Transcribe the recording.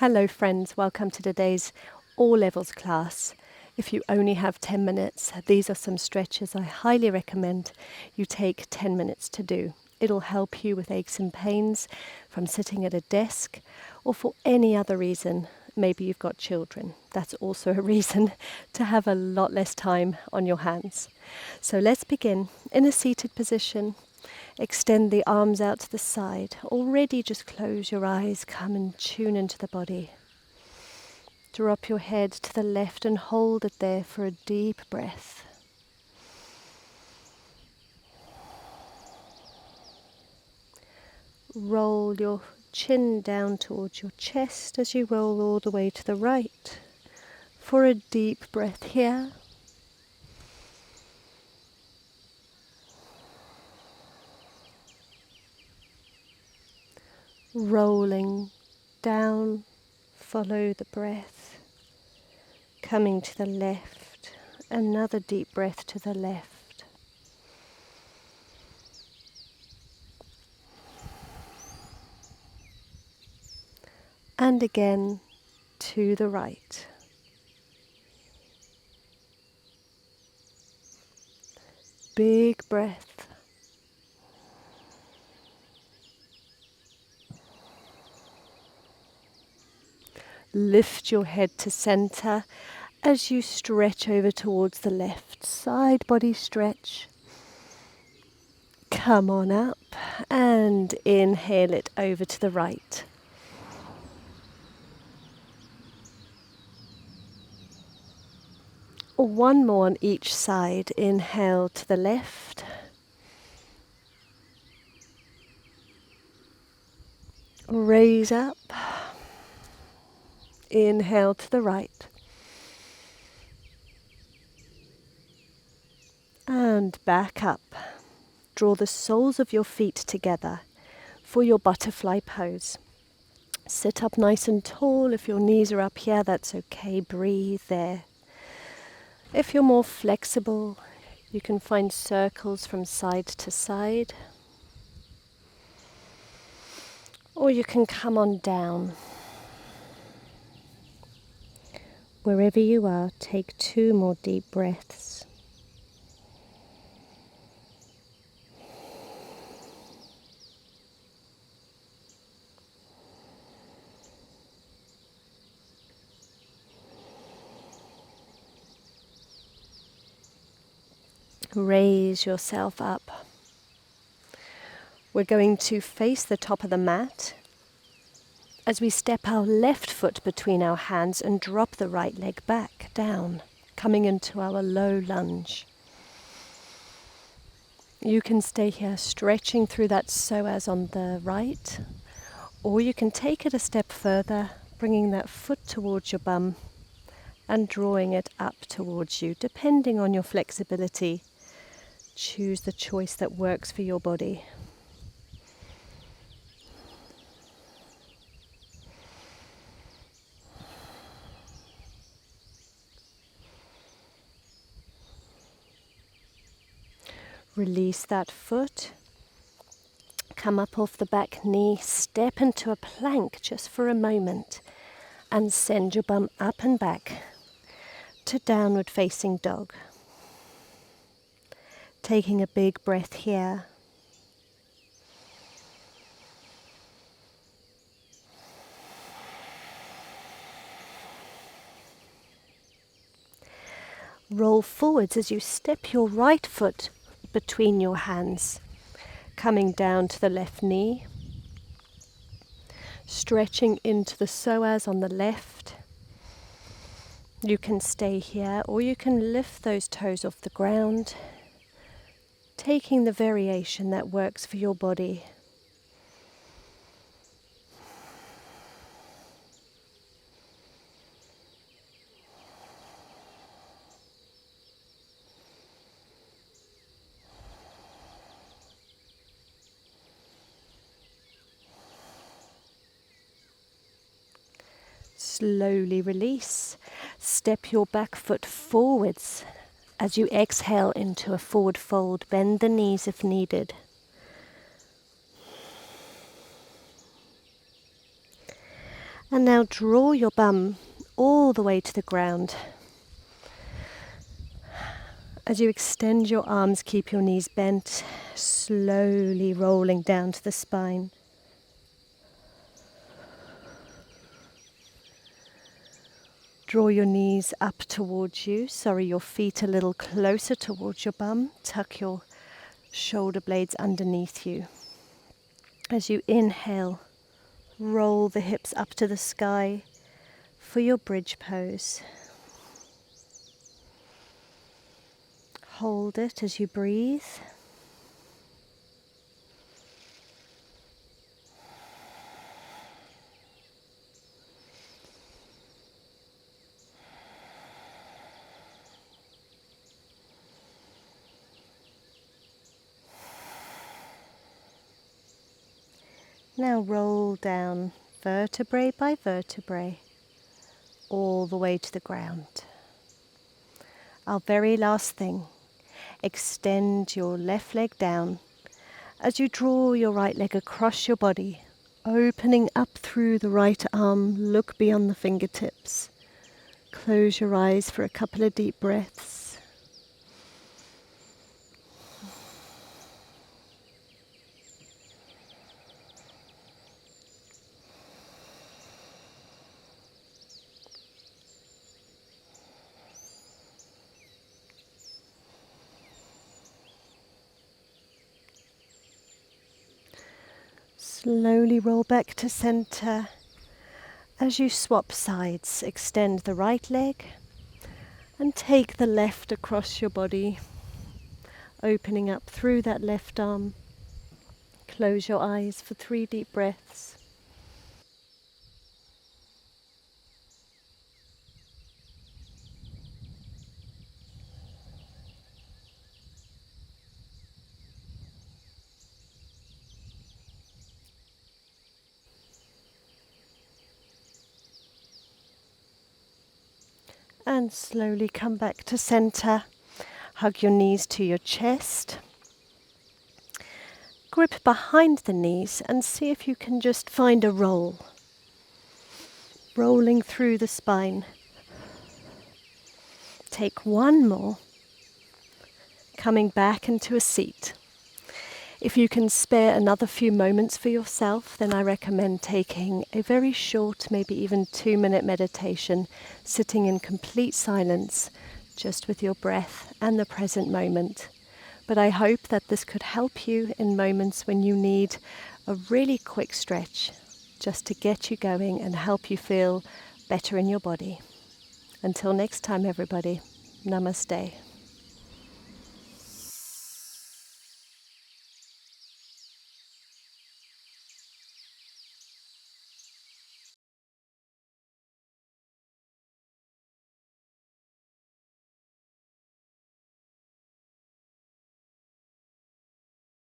Hello friends, welcome to today's all levels class. If you only have 10 minutes, these are some stretches I highly recommend you take 10 minutes to do. It'll help you with aches and pains from sitting at a desk or for any other reason. Maybe you've got children. That's also a reason to have a lot less time on your hands. So let's begin in a seated position. Extend the arms out to the side. Already just close your eyes, come and tune into the body. Drop your head to the left and hold it there for a deep breath. Roll your chin down towards your chest as you roll all the way to the right for a deep breath here. Rolling down, follow the breath, coming to the left, another deep breath to the left. And again to the right. Big breath. Lift your head to center as you stretch over towards the left side, body stretch. Come on up and inhale it over to the right. One more on each side. Inhale to the left. Raise up. Inhale to the right. And back up. Draw the soles of your feet together for your butterfly pose. Sit up nice and tall. If your knees are up here, that's okay. Breathe there. If you're more flexible, you can find circles from side to side. Or you can come on down. Wherever you are, take 2 more deep breaths. Raise yourself up. We're going to face the top of the mat as we step our left foot between our hands and drop the right leg back down, coming into our low lunge. You can stay here stretching through that psoas on the right, or you can take it a step further, bringing that foot towards your bum and drawing it up towards you, depending on your flexibility. Choose the choice that works for your body. Release that foot. Come up off the back knee, step into a plank just for a moment and send your bum up and back to downward facing dog. Taking a big breath here. Roll forwards as you step your right foot between your hands, coming down to the left knee, stretching into the psoas on the left. You can stay here or you can lift those toes off the ground, taking the variation that works for your body. Slowly release. Step your back foot forwards as you exhale into a forward fold. Bend the knees if needed. And now draw your bum all the way to the ground. As you extend your arms, keep your knees bent, slowly rolling down to the spine. Draw your knees up towards you. Sorry, your feet a little closer towards your bum. Tuck your shoulder blades underneath you. As you inhale, roll the hips up to the sky for your bridge pose. Hold it as you breathe. Now roll down vertebrae by vertebrae, all the way to the ground. Our very last thing, extend your left leg down as you draw your right leg across your body, opening up through the right arm, look beyond the fingertips. Close your eyes for a couple of deep breaths. Slowly roll back to center. As you swap sides, extend the right leg and take the left across your body, opening up through that left arm. Close your eyes for 3 deep breaths. And slowly come back to center. Hug your knees to your chest. Grip behind the knees and see if you can just find a roll. Rolling through the spine. Take one more. Coming back into a seat. If you can spare another few moments for yourself, then I recommend taking a very short, maybe even 2-minute meditation, sitting in complete silence, just with your breath and the present moment. But I hope that this could help you in moments when you need a really quick stretch, just to get you going and help you feel better in your body. Until next time, everybody, namaste.